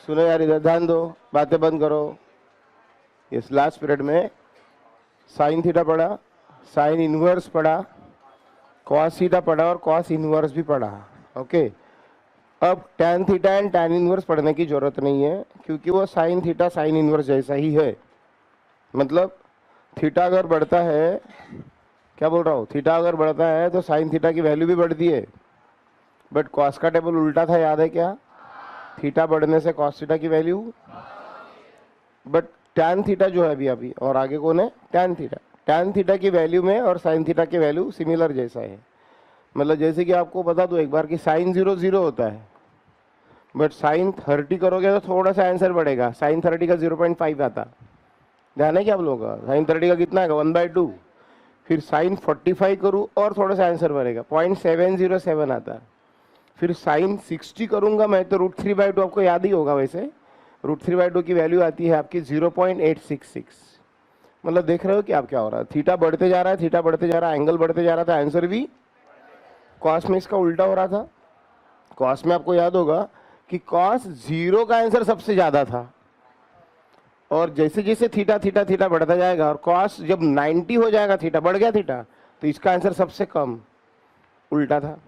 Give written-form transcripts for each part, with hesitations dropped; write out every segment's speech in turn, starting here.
सुनो यार, इधर ध्यान दो, बातें बंद करो। इस लास्ट पीरियड में साइन थीटा पढ़ा, साइन इनवर्स पढ़ा, कॉस थीटा पढ़ा और कॉस इनवर्स भी पढ़ा। ओके, अब tan theta and tan inverse पढ़ने की जरूरत नहीं है, क्योंकि वो साइन थीटा साइन इनवर्स जैसा ही है। मतलब थीटा अगर बढ़ता है, क्या बोल रहा हूँ, थीटा अगर बढ़ता है तो साइन थीटा की वैल्यू भी बढ़ती है। बट कॉस का टेबल उल्टा था, याद है क्या? थीटा बढ़ने से कॉस थीटा की वैल्यू, बट टैन थीटा जो है अभी अभी और आगे कौन है, टैन थीटा। टैन थीटा की वैल्यू में और साइन थीटा की वैल्यू सिमिलर जैसा है। मतलब जैसे कि आपको बता दो एक बार कि साइन 0 0 होता है, बट साइन 30 करोगे तो थोड़ा सा आंसर बढ़ेगा। साइन 30 का 0.5 आता, ध्यान है क्या आप लोगों का? साइन 30 का कितना है, 1/2। फिर साइन 45 करूँ और थोड़ा सा आंसर बढ़ेगा, 0.707 आता। फिर साइन 60 करूंगा मैं तो √3/2, आपको याद ही होगा वैसे, √3/2 की वैल्यू आती है आपकी 0.866। मतलब देख रहे हो कि आप क्या हो रहा है, थीटा बढ़ते जा रहा है, थीटा बढ़ते जा रहा है, एंगल बढ़ते जा रहा था, आंसर भी। कॉस में इसका उल्टा हो रहा था। कॉस में आपको याद होगा कि कॉस 0 का आंसर सबसे ज्यादा था, और जैसे जैसे थीटा थीटा थीटा बढ़ता जाएगा और कॉस जब 90 हो जाएगा, थीटा बढ़ गया थीटा, तो इसका आंसर सबसे कम, उल्टा था।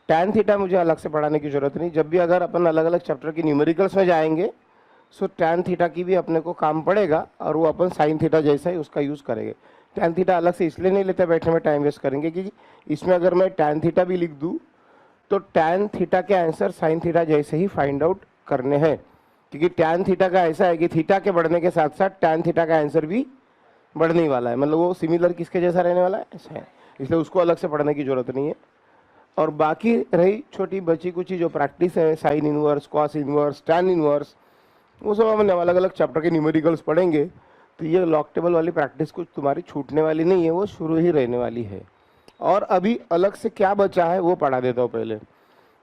टैन थीटा मुझे अलग से पढ़ाने की जरूरत नहीं। जब भी अगर अपन अलग अलग चैप्टर की न्यूमेरिकल्स में जाएंगे, सो टैन थीटा की भी अपने को काम पड़ेगा, और वो अपन साइन थीटा जैसा ही उसका यूज करेंगे। टैन थीटा अलग से इसलिए नहीं लेते, बैठने में टाइम वेस्ट करेंगे, क्योंकि इसमें अगर मैं टैन थीटा भी लिख दूं तो टैन थीटा के आंसर साइन थीटा जैसे ही फाइंड आउट करने हैं, क्योंकि टैन थीटा का ऐसा है कि थीटा के बढ़ने के साथ साथ टैन थीटा का आंसर भी बढ़ने ही वाला है। मतलब वो सिमिलर किसके जैसा रहने वाला है, ऐसा है, इसलिए उसको अलग से पढ़ने की जरूरत नहीं है। और बाकी रही छोटी बची कुछ जो प्रैक्टिस है, sine inverse, cos inverse, tan inverse, वो सब हम अलग अलग चैप्टर के न्यूमेरिकल्स पढ़ेंगे। तो ये लॉग टेबल वाली प्रैक्टिस कुछ तुम्हारी छूटने वाली नहीं है, वो शुरू ही रहने वाली है। और अभी अलग से क्या बचा है वो पढ़ा देता हूँ पहले।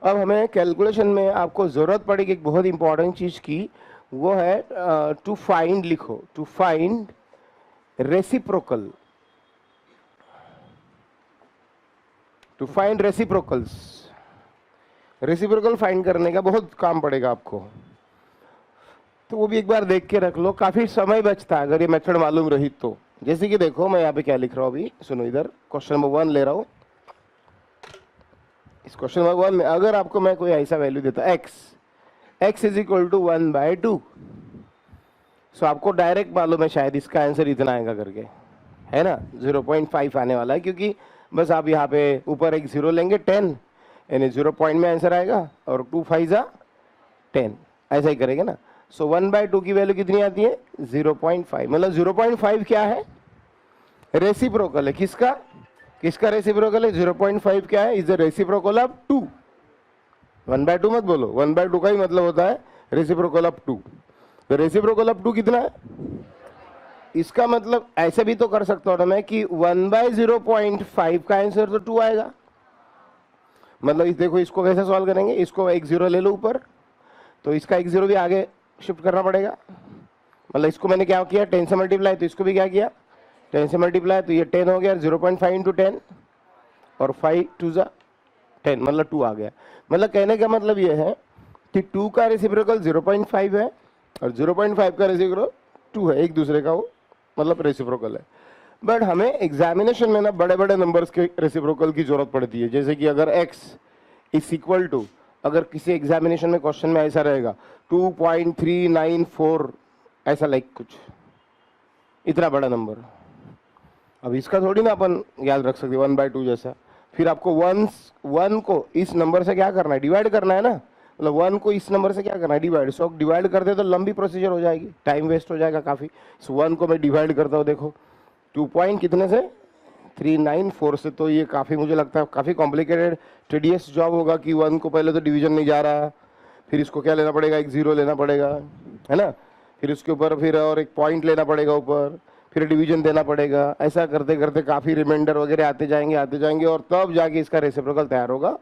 अब हमें कैलकुलेशन में आपको ज़रूरत पड़ेगी एक बहुत इंपॉर्टेंट चीज़ की, वो है टू फाइंड, लिखो to find reciprocal. To find reciprocals, reciprocal find करने का बहुत काम पड़ेगा आपको, तो वो भी एक बार देख के रख लो, काफी समय बचता है अगर ये मेथड मालूम रही तो। जैसे कि देखो मैं यहाँ पे क्या लिख रहा हूँ अभी, सुनो इधर, क्वेश्चन नंबर 1 ले रहा हूँ। इस क्वेश्चन नंबर 1 में अगर आपको मैं कोई ऐसा वैल्यू देता x इज इक्वल टू 1/2, सो आपको डायरेक्ट मालूम है शायद इसका आंसर इतना आएगा करके, है ना, 0.5 आने वाला है, क्योंकि बस आप यहाँ पे ऊपर एक 0 लेंगे, 10 यानी 0 पॉइंट में आंसर आएगा, और 2 5 10, ऐसा ही करेंगे ना। सो 1/2 की वैल्यू कितनी आती है, 0.5। मतलब 0.5 क्या है, रेसिप्रोकल है। किसका, किसका रेसिप्रोकल है, 0.5 क्या है, इज द रेसिप्रोकल ऑफ 2। 1/2 मत बोलो, 1/2 का ही मतलब होता है रेसिप्रोकल ऑफ 2। तो रेसिप्रोकल ऑफ 2 कितना है, इसका मतलब ऐसे भी तो कर सकता हूं ना मैं कि 1/0.5 का आंसर तो 2 आएगा। मतलब इस देखो, इसको कैसे सॉल्व करेंगे, इसको एक 0 ले लो ऊपर, तो इसका एक 0 भी आगे शिफ्ट करना पड़ेगा। मतलब इसको मैंने क्या किया, 10 से मल्टीप्लाई, तो इसको भी क्या किया, 10 से मल्टीप्लाई, तो ये 10 हो गया, 0.5 इंटू 10, और 5 2 जा 10, मतलब 2 आ गया। मतलब कहने का मतलब ये है कि 2 का रेसिप्रोकल 0.5 है और 0.5 का रेसिप्रोकल 2 है, एक दूसरे का वो मतलब रेसिप्रोकल है। बट हमें एग्जामिनेशन में ना बड़े बड़े नंबर्स के रेसिप्रोकल की जरूरत पड़ती है। जैसे कि अगर x इज इक्वल टू, अगर किसी एग्जामिनेशन में क्वेश्चन में ऐसा रहेगा 2.394, ऐसा लाइक कुछ इतना बड़ा नंबर, अब इसका थोड़ी ना अपन याद रख सकते 1/2 जैसा। फिर आपको 1 को इस नंबर से क्या करना है, डिवाइड करना है ना। मतलब 1 को इस नंबर से क्या करना है, डिवाइड। सो डिवाइड करते तो लंबी प्रोसीजर हो जाएगी, टाइम वेस्ट हो जाएगा काफ़ी। सो 1 को मैं डिवाइड करता हूँ, देखो 2 पॉइंट कितने से 394 से, तो ये काफ़ी मुझे लगता है काफ़ी कॉम्प्लिकेटेड टीडियस जॉब होगा कि 1 को पहले तो डिवीजन नहीं जा रहा, फिर इसको क्या लेना पड़ेगा, एक 0 लेना पड़ेगा, है ना, फिर उसके ऊपर फिर और एक पॉइंट लेना पड़ेगा ऊपर, फिर डिवीजन देना पड़ेगा। ऐसा करते करते काफ़ी रिमाइंडर वगैरह आते जाएंगे और तब जाके इसका रेसिप्रोकल तैयार होगा।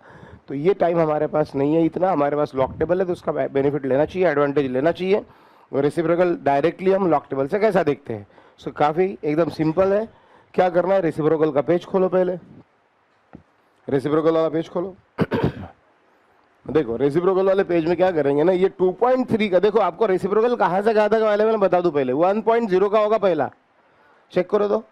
तो ये टाइम हमारे पास नहीं है इतना, हमारे पास लॉक टेबल है, तो उसका बेनिफिट लेना चाहिए, एडवांटेज लेना चाहिए। और रेसिप्रोकल डायरेक्टली हम लॉक टेबल से कैसा देखते हैं, सो काफ़ी एकदम सिंपल है। क्या करना है, रेसिप्रोकल का पेज खोलो, पहले रेसिप्रोकल वाला पेज खोलो। देखो रेसिप्रोकल वाले पेज में क्या करेंगे ना, ये 2.3 का देखो, आपको रेसिप्रोकल कहाँ से कहाँ तक अवेलेबल है बता दूं पहले। 1.0 का होगा पहला, चेक करो तो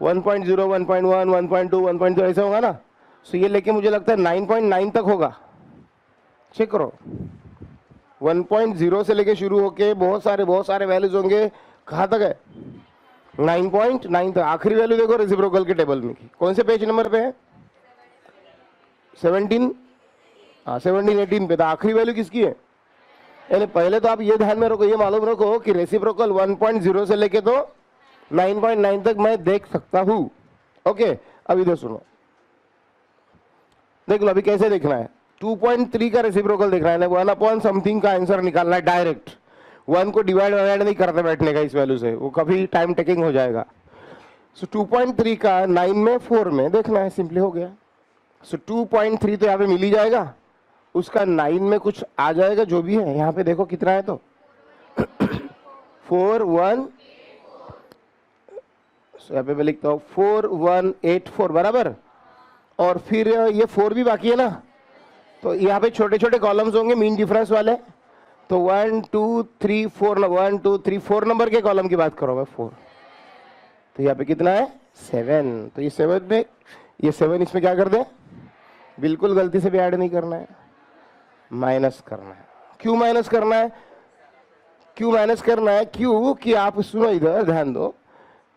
1.0, 1.1, 1.2, 1.2 ऐसा होगा ना। सो ये लेके मुझे लगता है 9.9 तक होगा, चेक करो। 1.0 से लेके शुरू होके बहुत सारे वैल्यूज होंगे, कहाँ तक है 9.9 तक। आखिरी वैल्यू देखो रेसिप्रोकल के टेबल में की, कौन से पेज नंबर पे है 17, हाँ 17, 18 पे। तो आखिरी वैल्यू किसकी है, यानी पहले तो आप ये ध्यान में रखो, ये मालूम रखो कि रेसिप्रोकल 1.0 से लेके तो 9.9 तक मैं देख सकता हूं। ओके, अब इधर सुनो, देख लो अभी कैसे देखना है। 2.3 का रेसिप्रोकल देखना है, 1 अपॉन समथिंग का आंसर निकालना है डायरेक्ट। 1 को डिवाइड नहीं करते बैठने का इस वैल्यू से, वो कभी टाइम टेकिंग हो जाएगा। सो 2.3 का 9 में 4 में देखना है, सिंपली हो गया। सो 2.3 तो यहाँ पे मिल ही जाएगा, उसका 9 में कुछ आ जाएगा जो भी है, यहाँ पे देखो कितना है तो 4 1, यहाँ पे मैं लिखता हूँ 4184 बराबर। और फिर ये 4 भी बाकी है ना, तो यहाँ पे छोटे छोटे कॉलम्स होंगे मीन डिफरेंस वाले। तो 1 2 3 4, 1 2 3 4 नंबर के कॉलम की बात करो मैं 4, तो यहाँ पे कितना है 7। तो ये 7 में ये 7 इसमें क्या कर दे, बिल्कुल गलती से भी ऐड नहीं करना है, माइनस करना है। क्यों माइनस करना है, क्यों माइनस करना है, क्यों कि आप सुनो इधर ध्यान दो,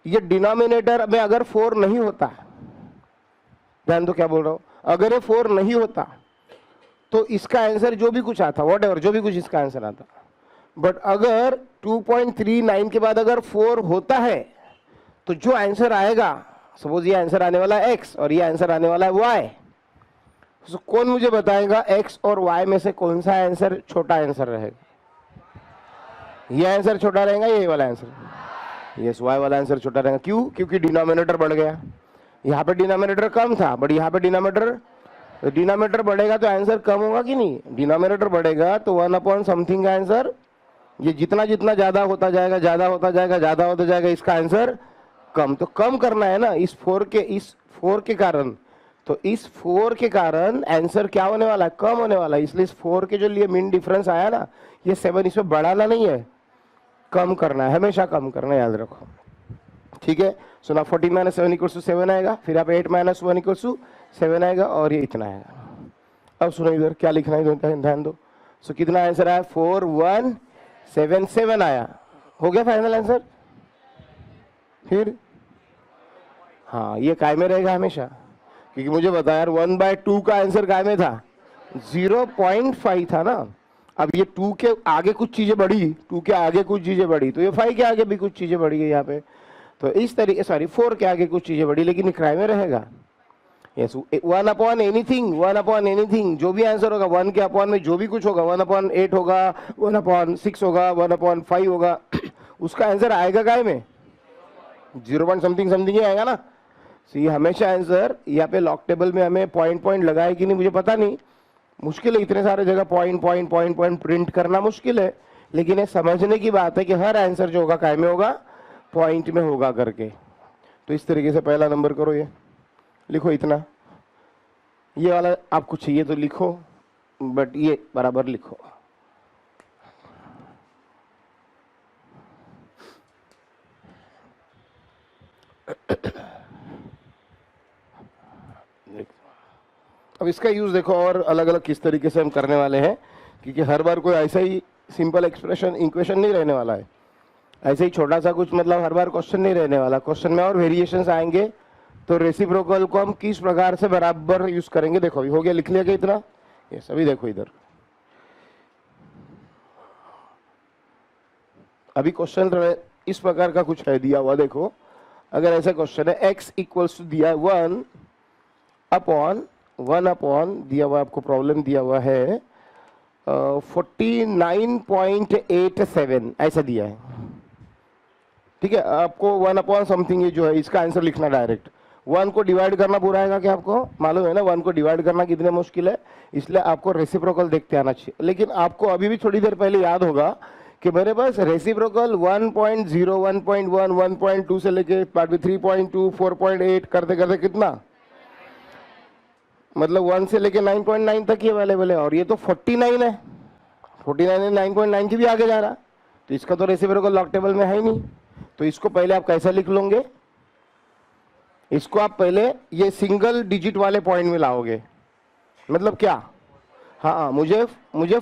ये डिनोमिनेटर में अगर 4 नहीं होता, ध्यान दो क्या बोल रहा हूं, अगर ये 4 नहीं होता तो इसका आंसर जो भी कुछ आता, वॉट एवर जो भी कुछ इसका आंसर आता। बट अगर 2.39 के बाद अगर 4 होता है तो जो आंसर आएगा, सपोज ये आंसर आने वाला है x और ये आंसर आने वाला है y, तो कौन मुझे बताएगा x और y में से कौन सा आंसर छोटा आंसर रहेगा। ये आंसर छोटा रहेगा, ये वाला आंसर, यस y वाला आंसर छोटा रहेगा। क्यों, क्योंकि डिनोमिनेटर बढ़ गया। यहाँ पे डिनोमिनेटर कम था, बट यहाँ पे डिनोमिनेटर बढ़ेगा तो आंसर कम होगा कि नहीं। डिनोमिनेटर बढ़ेगा तो 1 अपॉन समथिंग का आंसर, ये जितना जितना ज्यादा होता जाएगा ज्यादा होता जाएगा इसका आंसर कम। तो कम करना है ना इस 4 के कारण, तो इस 4 के कारण आंसर क्या होने वाला है, कम होने वाला है। इसलिए इस 4 के जो लिए मीन डिफरेंस आया ना, ये 7 इसमें बढ़ाना नहीं है, कम करना है, हमेशा कम करना है, याद रखो, ठीक है। सो ना 14 - 7 = 7 आएगा, फिर आप 8 - 1 = 7 आएगा, और ये इतना आएगा। अब सुनो इधर क्या लिखना है, ध्यान दो। सो कितना आंसर आया 4177 आया, हो गया फाइनल आंसर। फिर हाँ ये काय में रहेगा हमेशा, क्योंकि मुझे बता यार 1/2 का आंसर काय में था 0.5 था ना। अब ये 2 के आगे कुछ चीजें बढ़ी, 2 के आगे कुछ चीजें बढ़ी, तो ये 5 के आगे भी कुछ चीजें बढ़ी है यहाँ पे। तो इस तरीके, सॉरी 4 के आगे कुछ चीजें बढ़ी, लेकिन क्राइम में रहेगा। यस 1 अपॉन एनीथिंग, जो भी आंसर होगा 1 के अपॉन में जो भी कुछ होगा, 1/8 होगा, 1/6 होगा, 1/5 होगा, उसका आंसर आएगा काय में 0 समथिंग ही आएगा ना। तो ये हमेशा आंसर यहाँ पे लॉक टेबल में हमें पॉइंट लगाए कि नहीं मुझे पता नहीं, मुश्किल है, इतने सारे जगह पॉइंट प्रिंट करना मुश्किल है, लेकिन ये समझने की बात है कि हर आंसर जो होगा काय में होगा, पॉइंट में होगा करके। तो इस तरीके से पहला नंबर करो, ये लिखो इतना, ये वाला आपको चाहिए तो लिखो, बट ये बराबर लिखो। अब इसका यूज देखो और अलग अलग किस तरीके से हम करने वाले हैं, क्योंकि हर बार कोई ऐसा ही सिंपल एक्सप्रेशन इक्वेशन नहीं रहने वाला है, ऐसे ही छोटा सा कुछ मतलब हर बार क्वेश्चन नहीं रहने वाला। क्वेश्चन में और वेरिएशंस आएंगे, तो रेसिप्रोकल को हम किस प्रकार से बराबर यूज करेंगे। देखो अभी हो गया, लिख लिया क्या इतना, ये सभी देखो इधर। अभी क्वेश्चन इस प्रकार का कुछ है दिया हुआ, देखो अगर ऐसा क्वेश्चन है x = दिया है 1 अपॉन दिया हुआ, आपको प्रॉब्लम दिया हुआ है 49.87 ऐसा दिया है, ठीक है। आपको 1 अपॉन समथिंग ये जो है इसका आंसर लिखना डायरेक्ट। 1 को डिवाइड करना पूरा आएगा, क्या आपको मालूम है ना 1 को डिवाइड करना कितने मुश्किल है, इसलिए आपको रेसिप्रोकल देखते आना चाहिए। लेकिन आपको अभी भी थोड़ी देर पहले याद होगा कि मेरे पास रेसिप्रोकल 1.0 1.1 1.2 से लेके 3.2 4.8 करते करते कितना मतलब 1 से लेके 9.9 तक ही अवेलेबल है, और ये तो 49 है, 49 है, 9.9 की भी आगे जा रहा, तो इसका तो रेसिप्रोकल लॉक टेबल में है ही नहीं। तो इसको पहले आप कैसा लिख लोगे, इसको आप पहले ये सिंगल डिजिट वाले पॉइंट में लाओगे। मतलब क्या, हाँ मुझे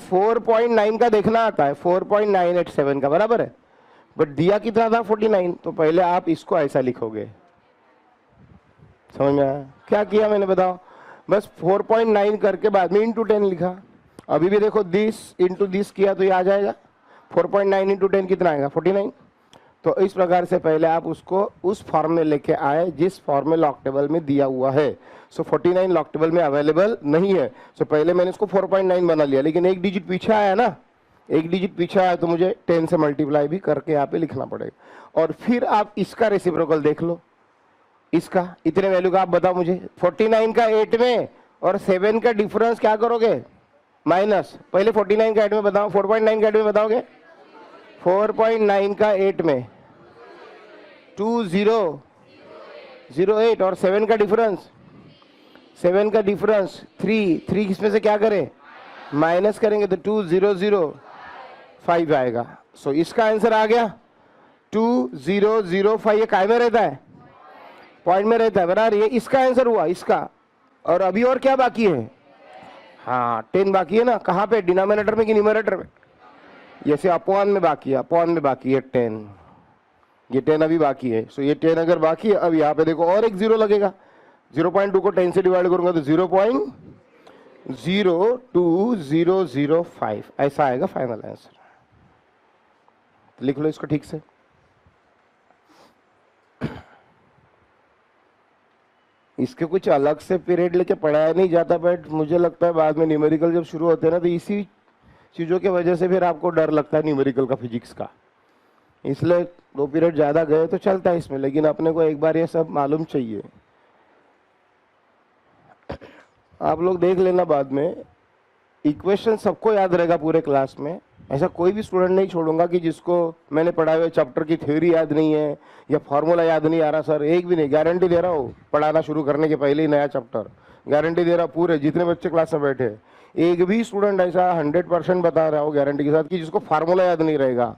4.9 का देखना आता है, 4.987 का बराबर है, बट दिया कितना था 49, तो पहले आप इसको ऐसा लिखोगे। समझ में आया क्या किया मैंने, बताओ। बस 4.9 करके बाद में इंटू 10 लिखा। अभी भी देखो दिस इंटू दिस किया तो ये आ जाएगा, 4.9 इंटू 10 कितना आएगा 49। तो इस प्रकार से पहले आप उसको उस फॉर्म में लेके आए जिस फॉर्म में लॉक टेबल में दिया हुआ है। सो 49 लॉक टेबल में अवेलेबल नहीं है, सो पहले मैंने इसको 4.9 बना लिया, लेकिन एक डिजिट पीछे आया ना, एक डिजिट पीछे आया तो मुझे 10 से मल्टीप्लाई भी करके यहाँ पे लिखना पड़ेगा। और फिर आप इसका रेसिप्रोकल देख लो, इसका इतने वैल्यू का आप बताओ मुझे। 49 का 8 में और 7 का डिफरेंस क्या करोगे, माइनस। पहले 49 का 8 में बताओ, 4.9 का 8 में बताओगे, 4.9 का 8 में 2008 और 7 का डिफरेंस, 7 का डिफरेंस 3 इसमें से क्या करें, माइनस करेंगे तो 2005 आएगा। सो इसका आंसर आ गया 2005। ये काय में रहता है, पॉइंट में रहता है, बराबर। ये इसका आंसर हुआ इसका। और अभी और क्या बाकी है, हाँ 10 बाकी है ना, कहाँ पे, डिनोमिनेटर में कि न्यूमरेटर में, जैसे अपॉन में बाकी है, अपॉन में बाकी है 10, ये 10 अभी बाकी है। सो ये 10 अगर बाकी है, अब यहाँ पे देखो और एक 0 लगेगा, 0.2 को 10 से डिवाइड करूंगा तो 0.02005 ऐसा आएगा फाइनल आंसर। लिख लो इसको ठीक से। इसके कुछ अलग से पीरियड लेके पढ़ाया नहीं जाता, बट मुझे लगता है बाद में न्यूमेरिकल जब शुरू होते हैं ना, तो इसी चीज़ों की वजह से फिर आपको डर लगता है न्यूमेरिकल का, फिजिक्स का, इसलिए 2 पीरियड ज़्यादा गए तो चलता है इसमें, लेकिन अपने को एक बार ये सब मालूम चाहिए। आप लोग देख लेना बाद में, इक्वेशन सबको याद रहेगा पूरे क्लास में, ऐसा कोई भी स्टूडेंट नहीं छोड़ूंगा कि जिसको मैंने पढ़ाए हुए चैप्टर की थ्योरी याद नहीं है या फॉर्मूला याद नहीं आ रहा सर, एक भी नहीं, गारंटी दे रहा हूँ, पढ़ाना शुरू करने के पहले ही नया चैप्टर, गारंटी दे रहा हूँ, पूरे जितने बच्चे क्लास में बैठे एक भी स्टूडेंट ऐसा 100% बता रहा हो गारंटी के साथ कि जिसको फार्मूला याद नहीं रहेगा।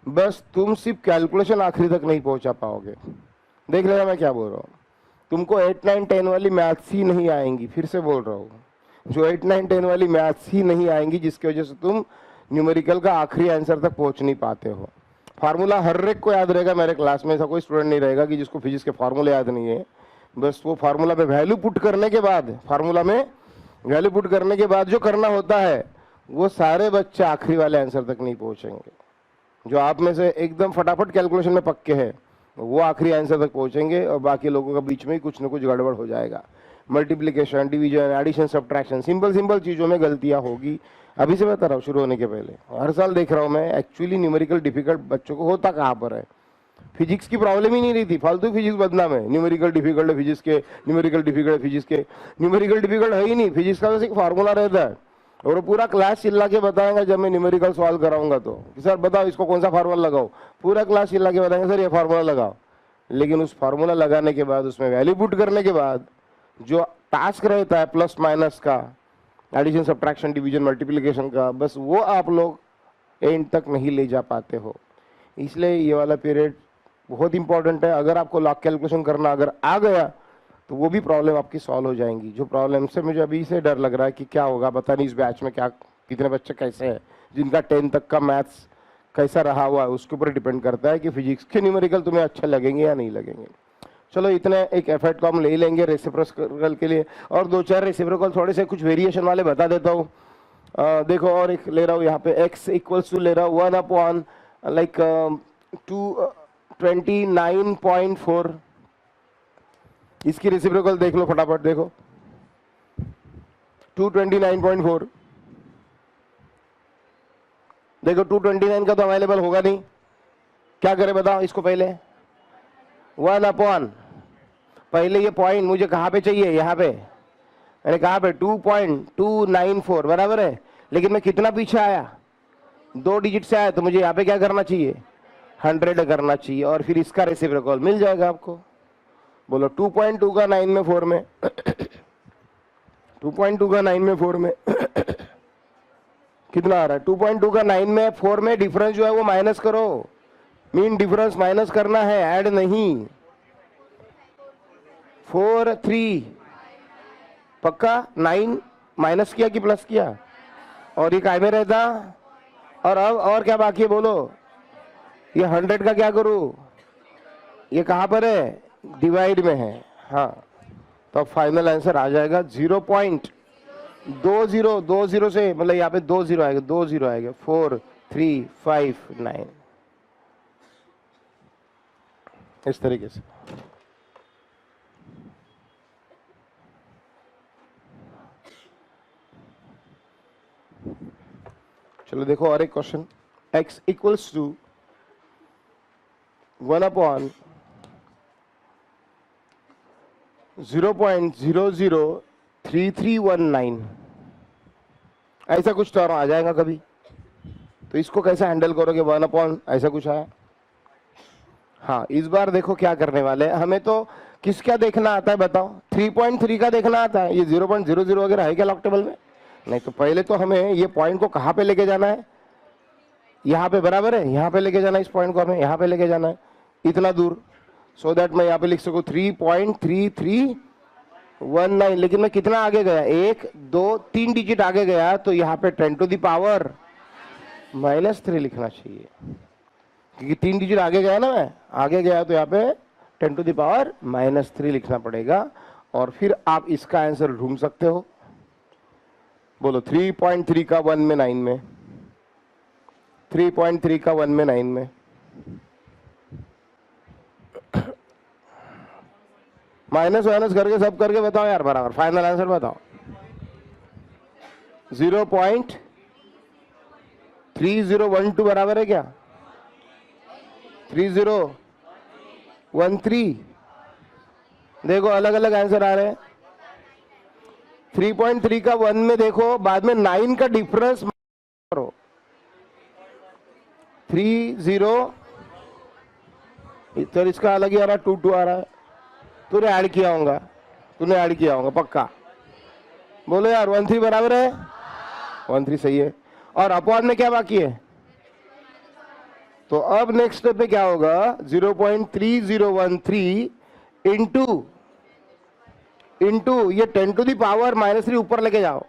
बस तुम सिर्फ कैलकुलेशन आखिरी तक नहीं पहुंचा पाओगे। देख लेना मैं क्या बोल रहा हूँ, तुमको 8, 9, 10 वाली मैथ्स ही नहीं आएंगी, फिर से बोल रहा हूँ, जो 8, 9, 10 वाली मैथ्स ही नहीं आएंगी, जिसकी वजह से तुम न्यूमेरिकल का आखिरी आंसर तक पहुंच नहीं पाते हो। फार्मूला हर एक को याद रहेगा, मेरे क्लास में ऐसा कोई स्टूडेंट नहीं रहेगा कि जिसको फिजिक्स के फार्मूले याद नहीं है। बस वो फार्मूला में वैल्यू पुट करने के बाद, फार्मूला में वैल्यू पुट करने के बाद जो करना होता है, वो सारे बच्चे आखिरी वाले आंसर तक नहीं पहुंचेंगे। जो आप में से एकदम फटाफट कैलकुलेशन में पक्के हैं वो आखिरी आंसर तक पहुंचेंगे, और बाकी लोगों का बीच में ही कुछ न कुछ गड़बड़ हो जाएगा। Multiplication, division, addition, subtraction, simple चीज़ों में गलतियाँ होगी। अभी से बता रहा हूँ, शुरू होने के पहले हर साल देख रहा हूँ मैं, एक्चुअली न्यूमेरिकल डिफिकल्ट बच्चों को होता कहाँ पर है। फिजिक्स की प्रॉब्लम ही नहीं रही थी, फालतू फिजिक्स बदनाम है, न्यूमेरिकल डिफिकल्ट है फिजिक्स के, न्यूमेरिकल डिफिकल्ट है फिजिक्स के, न्यूमेरिकल डिफिकल्ट है ही नहीं, फिजिक्स का बस एक फार्मूला रहता है, और वो पूरा क्लास चिल्ला के बताएंगे जब मैं न्यूमेरिकल सॉल्व कराऊंगा तो, कि सर बताओ इसको कौन सा फार्मूला लगाओ, पूरा क्लास चिल्ला के बताएंगे सर ये फार्मूला लगाओ। लेकिन उस फार्मूला लगाने के बाद, उसमें वैल्यू पुट करने के बाद जो टास्क रहता है प्लस माइनस का, एडिशन, सब्ट्रैक्शन, डिवीजन, मल्टीप्लिकेशन का, बस वो आप लोग एंड तक नहीं ले जा पाते हो। इसलिए ये वाला पीरियड बहुत इंपॉर्टेंट है। अगर आपको लॉग कैलकुलेशन करना अगर आ गया तो वो भी प्रॉब्लम आपकी सॉल्व हो जाएंगी। जो प्रॉब्लम से मुझे अभी से डर लग रहा है कि क्या होगा, पता नहीं इस बैच में क्या, कितने बच्चे कैसे हैं जिनका 10 तक का मैथ्स कैसा रहा हुआ है, उसके ऊपर डिपेंड करता है कि फिजिक्स के न्यूमेरिकल तुम्हें अच्छे लगेंगे या नहीं लगेंगे। चलो इतने एक एफर्ट को हम ले लेंगे रेसिप्रोकल के लिए, और 2-4 रेसिप्रोकल थोड़े से कुछ वेरिएशन वाले बता देता हूँ। देखो और एक ले रहा हूँ यहाँ पे, x इक्वल्स टू ले रहा हूँ 1 लाइक 229.4। इसकी रेसिप्रोकल देख लो फटाफट, देखो 229.4, देखो 229 का तो अवेलेबल होगा नहीं, क्या करें बताओ इसको। पहले 1 पहले ये पॉइंट मुझे कहाँ पे चाहिए, यहाँ पे, मैंने कहाँ पे 2.294 बराबर है, लेकिन मैं कितना पीछे आया, 2 डिजिट से आया, तो मुझे यहाँ पे क्या करना चाहिए, 100 करना चाहिए, और फिर इसका रेसिप्रोकल मिल जाएगा आपको। बोलो 2.2 का 9 में 4 में 2.2 का 9 में 4 में कितना आ रहा है? 2.2 का 9 में 4 में डिफरेंस जो है वो माइनस करो। मीन डिफरेंस माइनस करना है, ऐड नहीं। 4 3 पक्का। 9 माइनस किया कि प्लस किया? और ये काय में रहता? और अब और क्या बाकी है बोलो? ये 100 का क्या करूं? ये कहां पर है? डिवाइड में है। हाँ, तो फाइनल आंसर आ जाएगा 0.20 से, मतलब यहाँ पे 20 आएगा, 20 आएगा। 4359 इस तरीके से। चलो देखो और एक क्वेश्चन। x इक्वल्स टू 1/0.003319 ऐसा कुछ टर्म आ जाएगा कभी, तो इसको कैसे हैंडल करोगे? 1 ऐसा कुछ आया। हाँ, इस बार देखो क्या करने वाले हैं। हमें तो किसका देखना आता है बताओ? 3.3 का देखना आता है। ये 0.00 वगैरह है क्या लॉग टेबल में? नहीं। तो पहले तो हमें ये पॉइंट को कहाँ पे लेके जाना है? यहाँ पे, बराबर है। यहाँ पे लेके जाना है इस पॉइंट को, हमें यहाँ पे लेके जाना है इतना दूर, सो दैट मैं यहाँ पे लिख सकूँ 3.3319। लेकिन मैं कितना आगे गया? 1 2 3 डिजिट आगे गया, तो यहाँ पे 10⁻³ लिखना चाहिए, क्योंकि 3 डिजिट आगे गया ना, मैं आगे गया, तो यहाँ पे 10⁻³ लिखना पड़ेगा। और फिर आप इसका आंसर ढूंढ सकते हो। बोलो 3.3 का 1 में 9 में, 3.3 का 1 में 9 में, माइनस वाइनस करके सब करके बताओ यार, बराबर। फाइनल आंसर बताओ। 0.3012 बराबर है क्या? 3013। देखो अलग अलग आंसर आ रहे हैं। 3.3 का 1 में देखो, बाद में 9 का डिफरेंस करो। 30, तो इसका अलग ही आ रहा है, 2 आ रहा है। तूने ऐड किया होगा, पक्का। बोलो यार, 13 बराबर है? 13 सही है। और अपॉन में क्या बाकी है? तो अब नेक्स्ट स्टेप पे क्या होगा? 0.3013 इंटू ये 10⁻³ ऊपर लेके जाओ।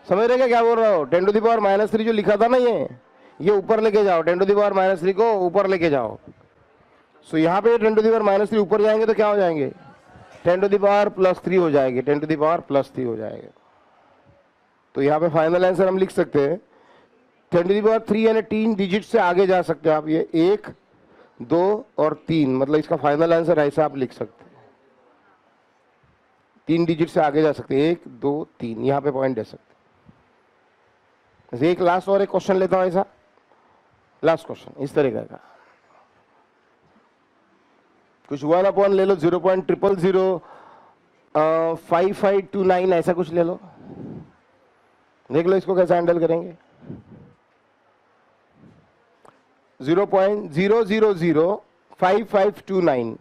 समझ रहे क्या बोल रहा हो? 10⁻³ जो लिखा था ना, ये ऊपर लेके जाओ। 10⁻³ को ऊपर लेके जाओ। सो यहाँ पे 10⁻³ ऊपर जाएंगे तो क्या हो जाएंगे? 10⁻+3 हो जाएंगे, 10⁻+3 हो जाएगा। तो यहाँ पे फाइनल आंसर हम लिख सकते हैं 10⁻3, यानी 3 डिजिट से आगे जा सकते हैं आप। ये 1 2 और 3, मतलब इसका फाइनल आंसर ऐसा आप लिख सकते हैं। 3 डिजिट से आगे जा सकते हैं, 1 2 3, यहाँ पे पॉइंट दे सकते हैं। एक लास्ट और एक क्वेश्चन लेता हूँ ऐसा, लास्ट क्वेश्चन इस तरीके का। कुछ 1 ले लो, 0.0005529 ऐसा कुछ ले लो। देख लो इसको कैसे हैंडल करेंगे। 0.0005529।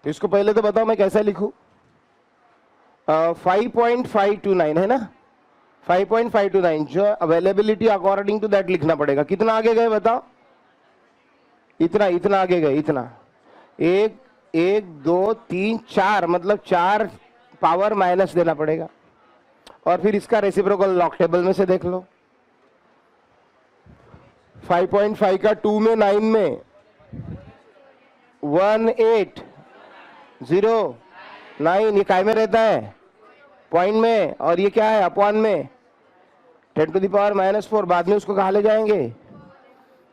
तो इसको पहले तो बताओ मैं कैसे लिखूं। 5.529 है ना, 5.529 जो अवेलेबिलिटी अकॉर्डिंग टू दैट लिखना पड़ेगा। कितना आगे गए बताओ? इतना आगे गए, इतना। 1 1 2 3 4, मतलब 4 पावर माइनस देना पड़ेगा। और फिर इसका रेसिप्रोकल लॉग टेबल में से देख लो। 5.5 का 2 में 9 में 1809, ये काय में रहता है? पॉइंट में। और ये क्या है? अपॉन में। 10⁻⁻4, बाद में उसको कहाँ ले जाएंगे?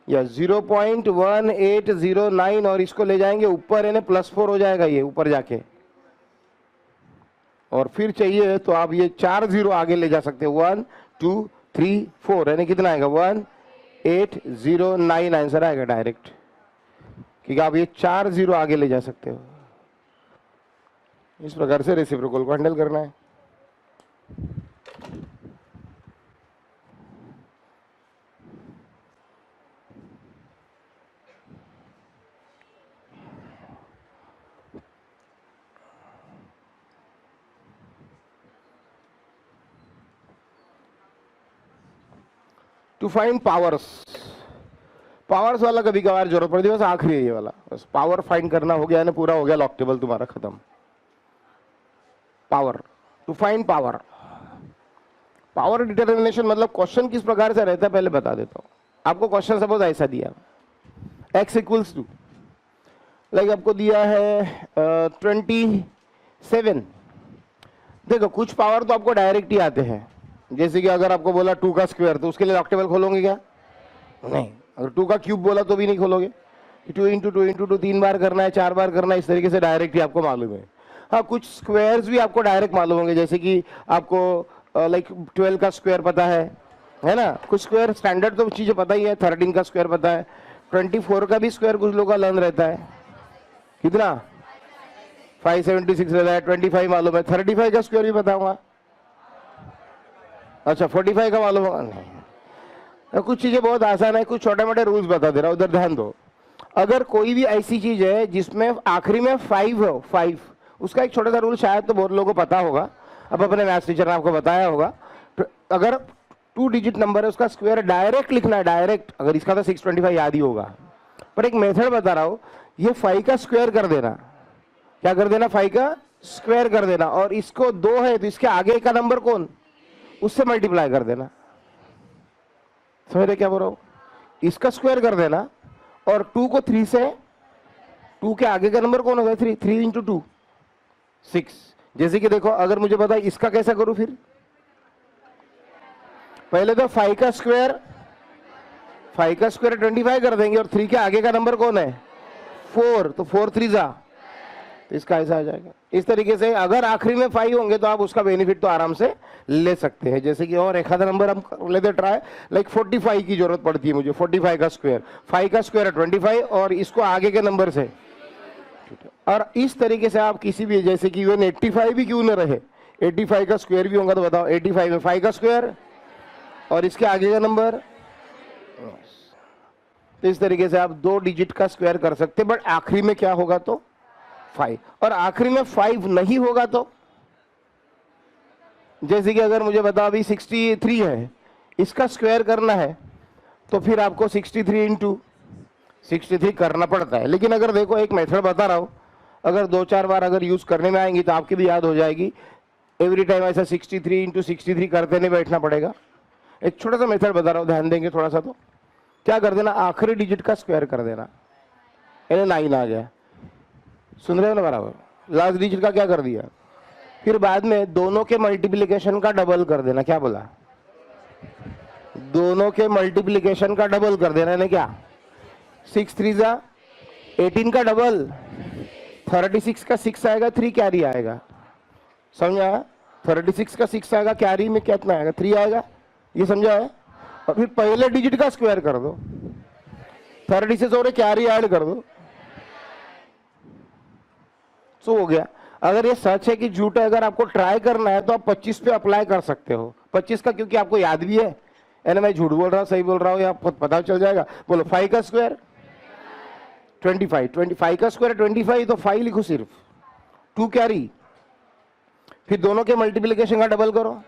या 0.1809, और इसको ले जाएंगे ऊपर, यानी +4 हो जाएगा ये ऊपर जाके। और फिर चाहिए तो आप ये 4 0 आगे ले जा सकते हो। 1 2 3 4, यानी कितना आएगा? 1809 आंसर आएगा डायरेक्ट, क्योंकि आप ये 4 0 आगे ले जा सकते हो। इस प्रकार से रेसिप्रोकल को हैंडल करना है। टू फाइंड पावर्स, पावर्स वाला कभी कभार जरूरत पड़ती है, बस आखिरी है ये वाला, बस पावर फाइंड करना हो गया ना, पूरा हो गया लॉक टेबल तुम्हारा खत्म। Power, to find power, power determination मतलब क्वेश्चन किस प्रकार से रहता है पहले बता देता हूं आपको। क्वेश्चन सपोज ऐसा दिया, x इक्वल्स टू, लाइक आपको दिया है 27। देखो कुछ पावर तो आपको डायरेक्ट ही आते हैं, जैसे कि अगर आपको बोला 2 का स्क्वायर तो उसके लिए लॉक टेबल खोलोगे क्या? नहीं। अगर 2 का क्यूब बोला तो भी नहीं खोलोगे, 2 इंटू 2 इंटू 2 3 बार करना है, 4 बार करना है, इस तरीके से डायरेक्ट ही आपको मालूम है। हाँ, कुछ स्क्वायर्स भी आपको डायरेक्ट मालूम होंगे, जैसे कि आपको लाइक 12 का स्क्वायर पता है ना, कुछ स्क्वायर स्टैंडर्ड तो चीजें पता ही है, 13 का स्क्वायर पता है, 24 का भी स्क्वायर कुछ लोगों का लर्न रहता है, कितना 576 रहता है, 25 मालूम है, 35 का स्क्वायर भी पता होगा, अच्छा 45 का मालूम होगा नहीं। कुछ चीजें बहुत आसान है, कुछ छोटे मोटे रूल्स बता दे रहा हूं, उधर ध्यान दो। अगर कोई भी ऐसी चीज है जिसमें आखिरी में 5 हो, 5, उसका एक छोटा सा रूल शायद तो बहुत लोगों को पता होगा, अब अपने मैथ्स टीचर ने आपको बताया होगा। अगर 2 डिजिट नंबर है उसका स्क्वायर डायरेक्ट लिखना है, डायरेक्ट, अगर इसका तो 625 याद ही होगा, पर एक मेथड बता रहा हूं, ये 5 का स्क्वायर कर देना, क्या कर देना, 5 का स्क्वायर कर देना, और इसको 2 है तो इसके आगे का नंबर कौन, उससे मल्टीप्लाई कर देना। समझ रहे क्या बोल रहा हूं? इसका स्क्वायर कर देना और 2 को 3 से, 2 के आगे का नंबर कौन होगा, 3, 3 इंटू 2 6। जैसे कि देखो अगर मुझे पता है इसका कैसा करूं, फिर पहले तो 5 का स्क्वायर 25 कर देंगे, और 3 के आगे का नंबर कौन है, 4, तो 4 3 जा, तो इसका ऐसा आ जाएगा। इस तरीके से अगर आखिरी में 5 होंगे तो आप उसका बेनिफिट तो आराम से ले सकते हैं। जैसे कि और एक आधा नंबर हम लेते ट्राई, लाइक 45 की जरूरत पड़ती है मुझे, 45 का स्क्वायर, 5 का स्क्वायर है 25 और इसको आगे के नंबर से, और इस तरीके से आप किसी भी, जैसे कि इवन 85 भी क्यों न रहे, 85 का स्क्वायर भी होगा तो बताओ, 85 में 5 का स्क्वायर और इसके आगे का नंबर, तो इस तरीके से आप 2 डिजिट का स्क्वायर कर सकते हैं, बट आखिरी में क्या होगा तो 5, और आखिरी में 5 नहीं होगा तो, जैसे कि अगर मुझे बताओ अभी 63 है, इसका स्क्वायर करना है तो फिर आपको 63 इंटू 63 करना पड़ता है। लेकिन अगर देखो एक मेथड बता रहा हूं, अगर 2-4 बार अगर यूज करने में आएंगी तो आपकी भी याद हो जाएगी, एवरी टाइम ऐसा 63 इंटू 63 करते नहीं बैठना पड़ेगा। एक छोटा सा मेथड बता रहा हूं, ध्यान देंगे थोड़ा सा, तो क्या कर देना, आखिरी डिजिट का स्क्वायर कर देना, 9 आ गया, सुन रहे हो ना बराबर, लास्ट डिजिट का क्या कर दिया, फिर बाद में दोनों के मल्टीप्लिकेशन का डबल कर देना, क्या बोला, दोनों के मल्टीप्लिकेशन का डबल कर देना, है क्या, 6 3 जा 18 का डबल, 36 का 6 आएगा, 3 कैरी आएगा, समझा, 36 का 6 आएगा, कैरी में कितना आएगा, 3 आएगा, ये समझा है। और फिर पहले डिजिट का स्क्वायर कर दो, 36 और कैरी ऐड कर दो, सो हो गया। अगर ये सच है कि झूठ है, अगर आपको ट्राई करना है तो आप 25 पे अप्लाई कर सकते हो, 25 का, क्योंकि आपको याद भी है ना, मैं झूठ बोल रहा हूँ सही बोल रहा हूँ, या पता चल जाएगा। बोलो 5 का स्क्वायर 25, 25 का स्क्वायर 25, तो 5 लिखो सिर्फ, 2 कैरी, फिर दोनों के मल्टीप्लिकेशन का डबल करो,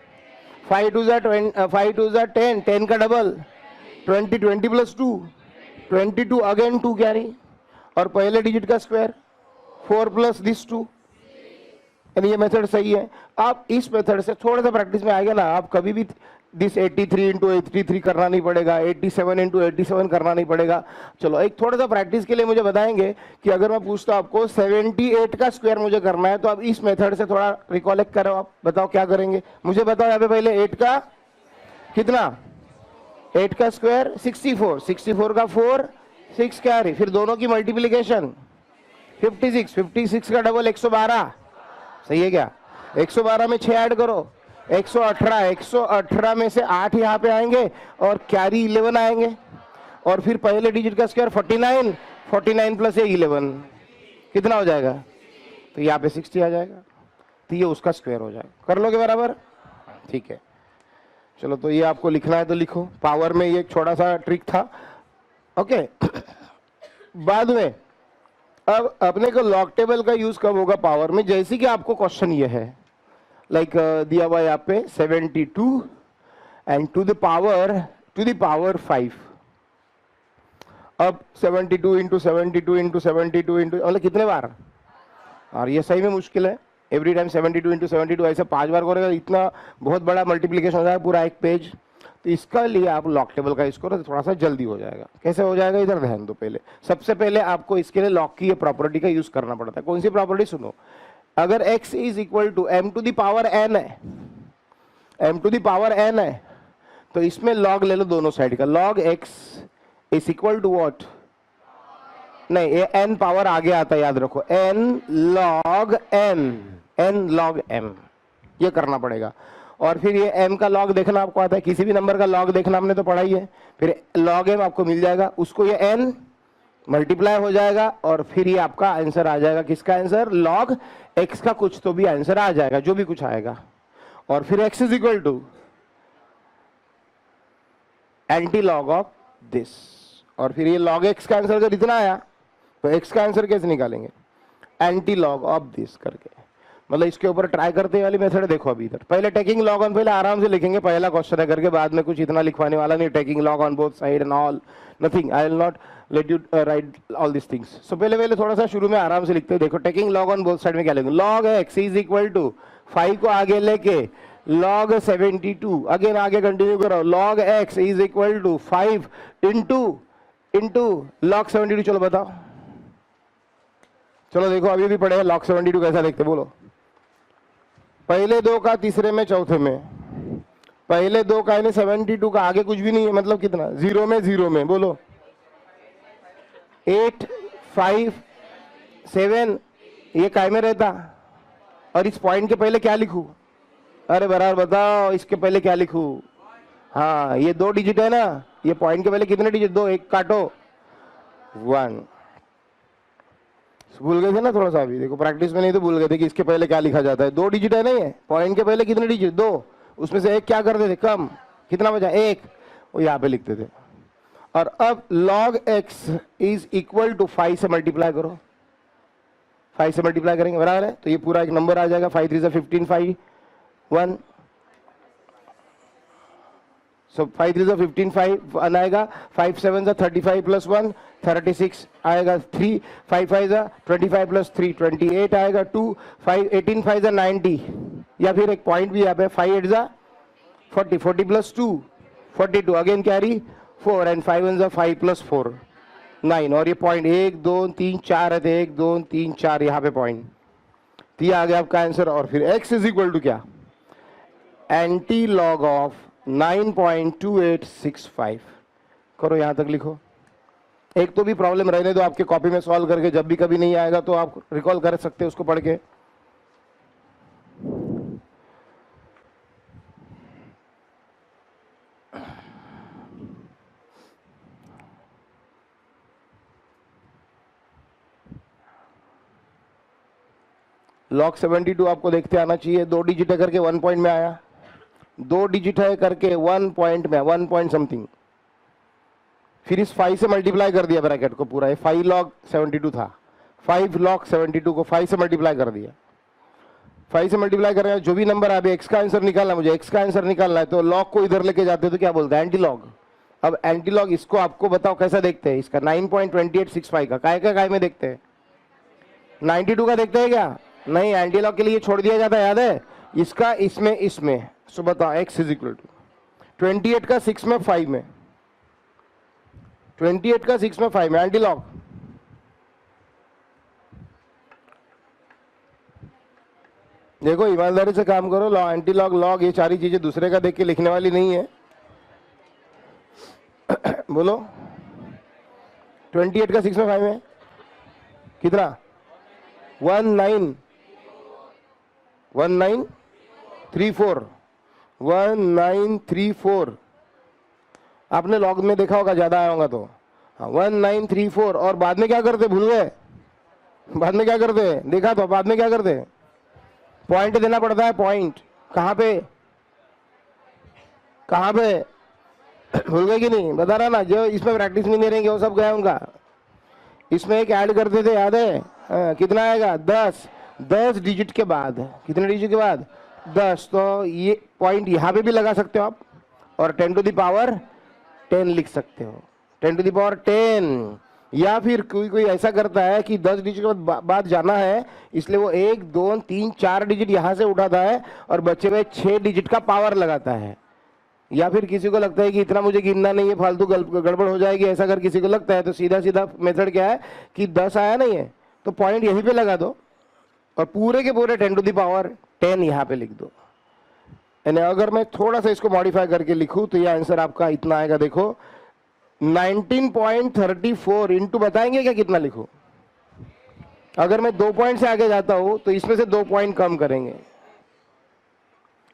5 2 जा 10, 10 का डबल 20, 20 प्लस 2 22, अगेन 2 कैरी, और पहले डिजिट का स्क्वायर 4 प्लस दिस 2, यानी ये मेथड सही है। आप इस मेथड से थोड़ा सा प्रैक्टिस में आएगा ना, आप कभी भी दिस 83 इंटू 83 करना नहीं पड़ेगा, 87 इंटू 87 करना नहीं पड़ेगा। चलो एक थोड़ा सा प्रैक्टिस के लिए मुझे बताएंगे कि अगर मैं पूछता हूं आपको 78 का स्क्वायर मुझे करना है, तो आप इस मेथड से थोड़ा रिकॉलेक्ट करो, आप बताओ क्या करेंगे, मुझे बताओ। यहाँ पे पहले 8 का कितना, 8 का स्क्वायर 64, 64 का 4 6 कैरी, फिर दोनों की मल्टीप्लीकेशन 56, 56 का डबल 112, सही है क्या, 112 में 6 ऐड करो 118, 118 में से 8 यहाँ पे आएंगे और कैरी 11 आएंगे, और फिर पहले डिजिट का स्क्वायर 49, 49 प्लस 11 कितना हो जाएगा, तो यहाँ पे 60 आ जाएगा, तो ये उसका स्क्वायर हो जाएगा। कर लोगे बराबर, ठीक है। चलो तो ये आपको लिखना है तो लिखो, पावर में ये एक छोटा सा ट्रिक था, ओके। बाद में अब अपने को लॉग टेबल का यूज कब होगा पावर में, जैसे कि आपको क्वेश्चन ये है, लाइक दिया हुआ यहाँ पे 72 and to the power to the power 5। अब 72 इंटू 72 इंटू 72 इंटू मतलब कितने बार, और ये सही में मुश्किल है। एवरी टाइम 72 इंटू 72 ऐसे 5 बार करेगा, इतना बहुत बड़ा मल्टीप्लिकेशन हो जाएगा पूरा एक पेज। तो इसका लिए आप लॉग टेबल का इसको तो थोड़ा सा जल्दी हो जाएगा। कैसे हो जाएगा इधर ध्यान दो। पहले सबसे पहले आपको इसके लिए लॉग की प्रॉपर्टी का यूज करना पड़ता है। कौन सी प्रॉपर्टी सुनो, अगर x is equal to m to the power n है, m to the power n है, तो इसमें लॉग ले लो दोनों साइड का। Log x is equal to what, नहीं ये n पावर आगे आता है, याद रखो n log m, n log m, ये करना पड़ेगा। और फिर ये m का लॉग देखना आपको आता है, किसी भी नंबर का लॉग देखना हमने तो पढ़ा ही है। फिर लॉग m आपको मिल जाएगा, उसको ये n मल्टीप्लाई हो जाएगा और फिर ये आपका आंसर आ जाएगा। किसका आंसर, लॉग x का कुछ तो भी आंसर आ जाएगा, जो भी कुछ आएगा। और फिर x is equal to anti log of this, और फिर ये लॉग x का आंसर अगर इतना आया तो x का आंसर कैसे निकालेंगे, एंटी लॉग ऑफ दिस करके। मतलब इसके ऊपर ट्राई करते वाली मेथड देखो। अभी इधर पहले टेकिंग लॉग ऑन, पहले आराम से लिखेंगे, पहला क्वेश्चन है करके, बाद में कुछ इतना लिखवाने वाला नहीं। Taking log on both side and all, nothing, I will not let you write all this things. So पहले थोड़ा सा शुरू में आराम से लिखते हैं। देखो taking log on both side में क्या लिखेंगे, log x is equal to 5 को आगे लेके log 72, अगेन आगे कंटिन्यू करो, log x is equal to 5 into log 72। चलो बताओ, चलो देखो अभी भी पढ़े log 72 कैसा देखते, बोलो। पहले दो का तीसरे में चौथे में, पहले दो का यानी 72 का आगे कुछ भी नहीं है, मतलब कितना, जीरो में बोलो। 8 5 7 ये काय में रहता, और इस पॉइंट के पहले क्या लिखूं, अरे बराबर बताओ इसके पहले क्या लिखूं। हाँ ये 2 डिजिट है ना, ये पॉइंट के पहले कितने डिजिट, 2, 1 काटो 1। भूल गए थे ना थोड़ा सा, अभी देखो प्रैक्टिस में नहीं तो भूल गए थे कि इसके पहले क्या लिखा जाता है। 2 डिजिट है नहीं है, पॉइंट के पहले कितने डिजिट, 2, उसमें से एक क्या करते थे कम, कितना बचा 1, वो यहाँ पे लिखते थे। और अब log x is equal to 5 से मल्टीप्लाई करो, 5 से मल्टीप्लाई करेंगे बराबर है, तो ये पूरा एक नंबर आ जाएगा। 5 3 15 5 1, सो 5 3 15 5 आएगा, 5 7 35 प्लस 1 36 आएगा, 3 5 5 25 प्लस 3 28 आएगा, 2 5 18 5 90, या फिर एक पॉइंट भी यहाँ पे 5 8 40 40 plus 2 42, again carry 4 and 5 1 5 plus 4 9, और ये पॉइंट 1 2 3 4 है, 1 2 3 4 यहाँ पे पॉइंट, तो ये आ गया आपका आंसर। और फिर x इज इक्वल टू क्या, एंटी लॉग ऑफ 9.2865 करो, यहां तक लिखो। एक तो भी प्रॉब्लम रहने दो आपके कॉपी में सॉल्व करके, जब भी कभी नहीं आएगा तो आप रिकॉल कर सकते हैं उसको पढ़ के। log 72 आपको देखते आना चाहिए। 2 डिजिट है करके 1 पॉइंट में आया, 2 डिजिट है करके 1 पॉइंट में, 1 पॉइंट समथिंग, फिर इस 5 से मल्टीप्लाई कर दिया ब्रैकेट को पूरा। 5 log 72 था, 5 log 72 को 5 से मल्टीप्लाई कर दिया। 5 से मल्टीप्लाई कर रहे हैं, जो भी नंबर आ x का आंसर निकालना, मुझे x का आंसर निकालना है, तो log को इधर लेके जाते तो क्या बोलते हैं, एंटी लॉग। अब एंटी लॉग इसको आपको बताओ कैसा देखते हैं, इसका 9.2865 का काय में देखते हैं, 92 का देखते हैं क्या, नहीं, एंटी लॉग के लिए छोड़ दिया जाता है, याद है, इसका इसमें। सो बताओ x इज इक्वल टू 28 का 6 में 5 में, 28 का 6 में 5 में एंटी लॉग। देखो ईमानदारी से काम करो, लॉ एंटी लॉग लॉग ये सारी चीजें दूसरे का देख के लिखने वाली नहीं है। बोलो 28 का 6 में 5 में कितना, 1934 आपने लॉग में देखा होगा, ज्यादा आया होगा तो। हाँ 1934, और बाद में क्या करते, भूल गए, बाद में क्या करते, देखा तो बाद में क्या करते, पॉइंट देना पड़ता है। पॉइंट कहाँ पे भूल गए कि नहीं, बता रहा ना, जो इसमें प्रैक्टिस में नहीं रहेंगे वो सब गया उनका। इसमें एक ऐड करते थे, याद है, कितना आएगा, 10 डिजिट के बाद, कितने डिजिट के बाद 10, तो ये पॉइंट यहाँ पे भी लगा सकते हो आप, और 10 टू द पावर 10 लिख सकते हो, 10 टू द पावर 10। या फिर कोई कोई ऐसा करता है कि 10 डिजिट के बाद जाना है, इसलिए वो 1 2 3 4 डिजिट यहां से उठाता है और बचे हुए 6 डिजिट का पावर लगाता है। या फिर किसी को लगता है कि इतना मुझे गिनना नहीं है, फालतू गड़बड़ हो जाएगी, ऐसा अगर किसी को लगता है तो सीधा सीधा मेथड क्या है कि 10 आया नहीं है तो पॉइंट यहीं पे लगा दो और पूरे के पूरे 10 टू द पावर 10 यहाँ पे लिख दो। यानी अगर मैं थोड़ा सा इसको मॉडिफाई करके लिखूं तो ये आंसर आपका इतना आएगा, देखो 19.34 इंटू, बताएंगे क्या कितना लिखूं? अगर मैं 2 पॉइंट से आगे जाता हूं तो इसमें से 2 पॉइंट कम करेंगे,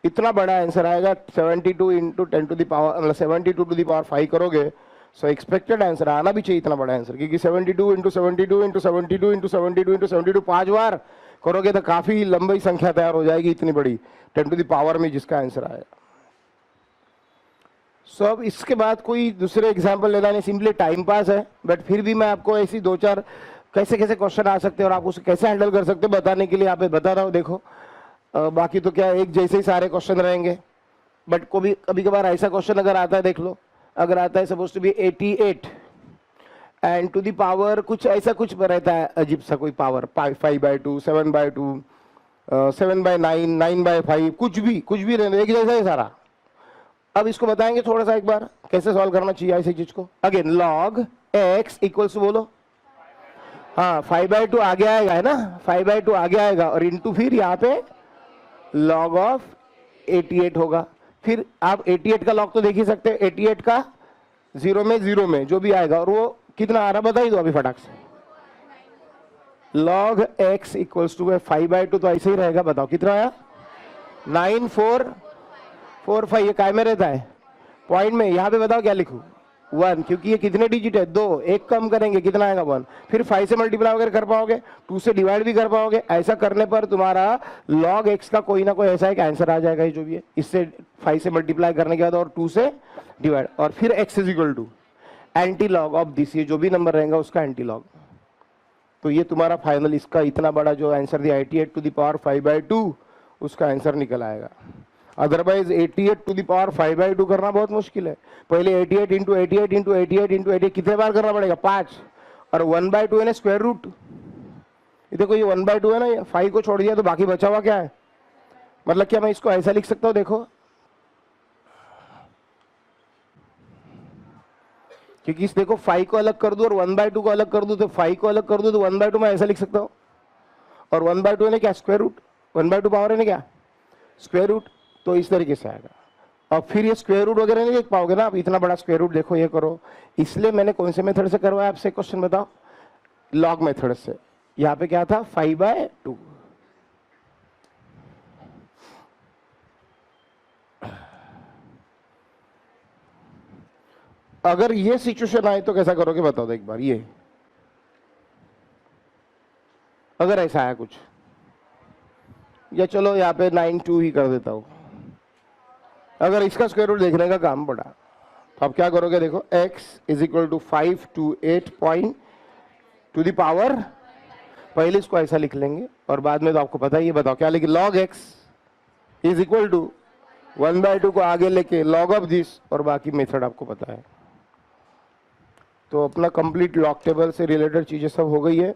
इतना बड़ा आंसर आएगा। 72 इंटू 10 टू द पावर, मतलब 72 टू द पावर 5 करोगे, सो एक्सपेक्टेड आंसर आना भी चाहिए इतना बड़ा आंसर, क्योंकि 72 इंटू 72 इंटू 72 इंटू 72 इंटू 72 5 बार करोगे तो काफी लंबी संख्या तैयार हो जाएगी, इतनी बड़ी 10 टू द पावर में जिसका आंसर आएगा। सो अब इसके बाद कोई दूसरे एग्जाम्पल लेना नहीं, सिंपली टाइम पास है, बट फिर भी मैं आपको ऐसी 2-4 कैसे कैसे क्वेश्चन आ सकते हैं और आप उसे कैसे हैंडल कर सकते हैं बताने के लिए यहाँ पे बता रहा हूँ। देखो बाकी तो क्या एक जैसे ही सारे क्वेश्चन रहेंगे, बट कभी कभार ऐसा क्वेश्चन अगर आता है, देख लो अगर आता है suppose to be 88 and to the power कुछ ऐसा कुछ रहता है अजीब सा कोई पावर, 5/2 7/2 7/9 9/5 कुछ भी रहने एक जैसा है सारा। अब इसको बताएंगे थोड़ा सा एक बार कैसे सॉल्व करना चाहिए ऐसी चीज को। अगेन log x इक्वल्स बोलो, हाँ 5/2 आगे आएगा है ना, 5/2 आगे आएगा और इंटू फिर यहाँ पे log ऑफ 88 होगा। फिर आप 88 का log तो देख ही सकते हैं, 88 का 0 में जो भी आएगा, और वो कितना आ रहा बता ही दो अभी फटाक से। log x इक्वल्स टू 5/2 तो ऐसे ही रहेगा, बताओ कितना आया 9445। ये काय में रहता है पॉइंट में, यहाँ पे बताओ क्या लिखूं 1, क्योंकि ये कितने डिजिट है 2, एक कम करेंगे कितना आएगा 1। फिर 5 से मल्टीप्लाई वगैरह कर पाओगे, 2 से डिवाइड भी कर पाओगे। ऐसा करने पर तुम्हारा log x का कोई ना कोई ऐसा एक आंसर आ जाएगा, जो भी है इससे 5 से मल्टीप्लाई करने के बाद और 2 से डिवाइड, और फिर x is equal to anti log of this, ये जो भी नंबर रहेगा उसका एंटी लॉग। तो ये तुम्हारा फाइनल इसका इतना बड़ा जो आंसर दिया 88 टू द पावर 5/2 उसका आंसर निकल आएगा। अदरवाइज 88 टू द पावर 5/2 करना बहुत मुश्किल है। पहले 88 इंटू 88 इंटू 88 इंटू 88 कितने बार करना पड़ेगा 5, और 1/2 है ना स्क्वायर रूट। देखो ये 1/2 है ना, 5 को छोड़ दिया तो बाकी बचा हुआ क्या है, मतलब क्या मैं इसको ऐसा लिख सकता हूँ, देखो क्योंकि इस देखो 5 को अलग कर दूं और 1/2 को अलग कर दूं, तो 5 को अलग कर दूं तो 1/2 मैं ऐसा लिख सकता हूँ, और 1/2 है ना क्या स्क्वायर रूट, 1/2 पावर है ना क्या स्क्वायर रूट, तो इस तरीके से आएगा। और फिर ये स्क्वायर रूट वगैरह नहीं देख पाओगे ना, अब इतना बड़ा स्क्वायर रूट देखो ये करो, इसलिए मैंने कौन से मेथड से करवाया आपसे क्वेश्चन बताओ, लॉग मेथड से। यहाँ पे क्या था 5/2। अगर ये सिचुएशन आए तो कैसा करोगे बताओ एक बार, ये अगर ऐसा आया कुछ, या चलो यहाँ पे 9/2 ही कर देता हूं, अगर इसका स्क्वायर रूट देखने का काम पड़ा तो आप क्या करोगे, देखो x is equal to 5 to 8 point to the power, पहले इसको ऐसा लिख लेंगे और बाद में तो आपको पता ही है, बताओ क्या लिखे, log x is equal to 1/2 को आगे लेके log ऑफ दिस, और बाकी मेथड आपको पता है। तो अपना कंप्लीट लॉग टेबल से रिलेटेड चीजें सब हो गई है।